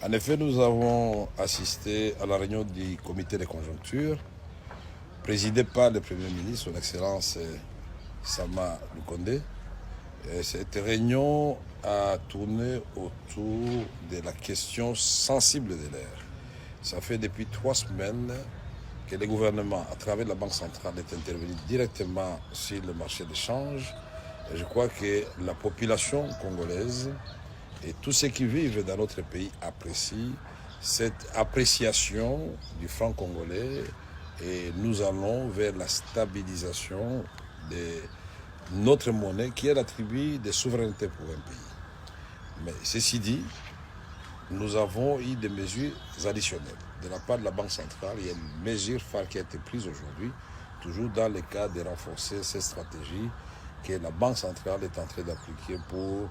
En effet, nous avons assisté à la réunion du comité de conjoncture, présidé par le Premier ministre, son Excellence Sama Lukonde. Cette réunion a tourné autour de la question sensible de l'air. Ça fait depuis 3 semaines que le gouvernement, à travers la Banque centrale, est intervenu directement sur le marché de change. Et je crois que la population congolaise et tous ceux qui vivent dans notre pays apprécient cette appréciation du franc congolais et nous allons vers la stabilisation de notre monnaie qui est l'attribut de souveraineté pour un pays. Mais ceci dit, nous avons eu des mesures additionnelles. De la part de la Banque centrale, il y a une mesure phare qui a été prise aujourd'hui, toujours dans le cadre de renforcer ces stratégies que la Banque centrale est en train d'appliquer pour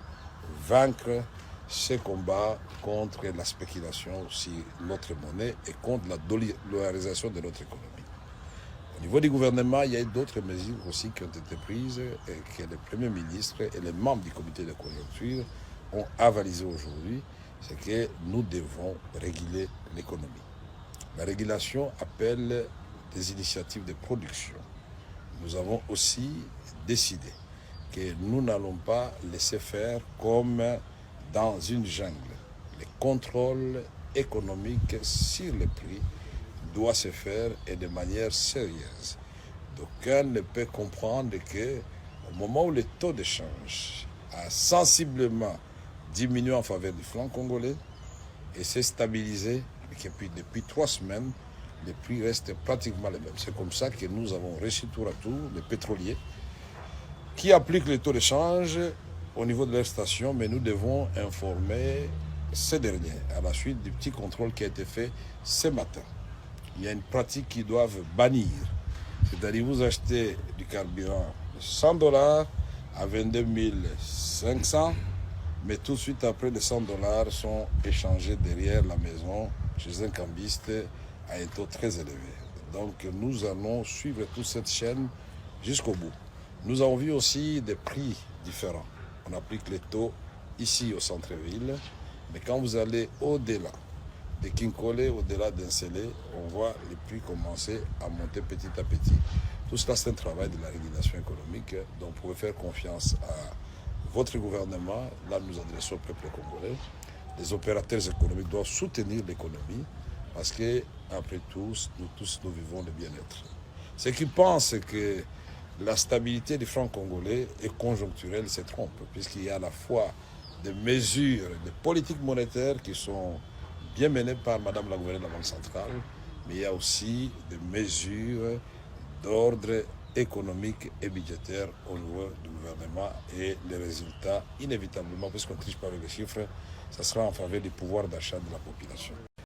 vaincre ce combat contre la spéculation sur notre monnaie et contre la dollarisation de notre économie. Au niveau du gouvernement, il y a d'autres mesures aussi qui ont été prises et que le Premier ministre et les membres du comité de conjoncture ont avalisé aujourd'hui, c'est que nous devons réguler l'économie. La régulation appelle des initiatives de production. Nous avons aussi décidé que nous n'allons pas laisser faire comme dans une jungle. Le contrôle économique sur les prix doit se faire et de manière sérieuse. D'aucuns ne peut comprendre qu'au moment où le taux de change a sensiblement diminué en faveur du franc congolais et s'est stabilisé, et que depuis 3 semaines, les prix restent pratiquement les mêmes. C'est comme ça que nous avons reçu tour à tour les pétroliers qui appliquent le taux de change au niveau de leur station, mais nous devons informer ces derniers à la suite du petit contrôle qui a été fait ce matin. Il y a une pratique qu'ils doivent bannir. C'est-à-dire vous achetez du carburant $100 à 22 500, mais tout de suite après, les $100 sont échangés derrière la maison chez un cambiste à un taux très élevé. Donc nous allons suivre toute cette chaîne jusqu'au bout. Nous avons vu aussi des prix différents. On applique les taux ici au centre-ville, mais quand vous allez au-delà de Kinkole, au-delà d'Ensele, on voit les prix commencer à monter petit à petit. Tout cela, c'est un travail de la régulation économique, donc vous pouvez faire confiance à votre gouvernement. Là, nous adressons au peuple congolais. Les opérateurs économiques doivent soutenir l'économie parce que, après tout, nous vivons le bien-être. Ceux qui pensent que la stabilité du franc congolais est conjoncturelle se trompent, puisqu'il y a à la fois des mesures de politique monétaire qui sont bien menées par Madame la gouverneure de la Banque centrale, mais il y a aussi des mesures d'ordre économique et budgétaire au niveau du gouvernement et les résultats, inévitablement, puisqu'on ne triche pas avec les chiffres, ça sera en faveur du pouvoir d'achat de la population.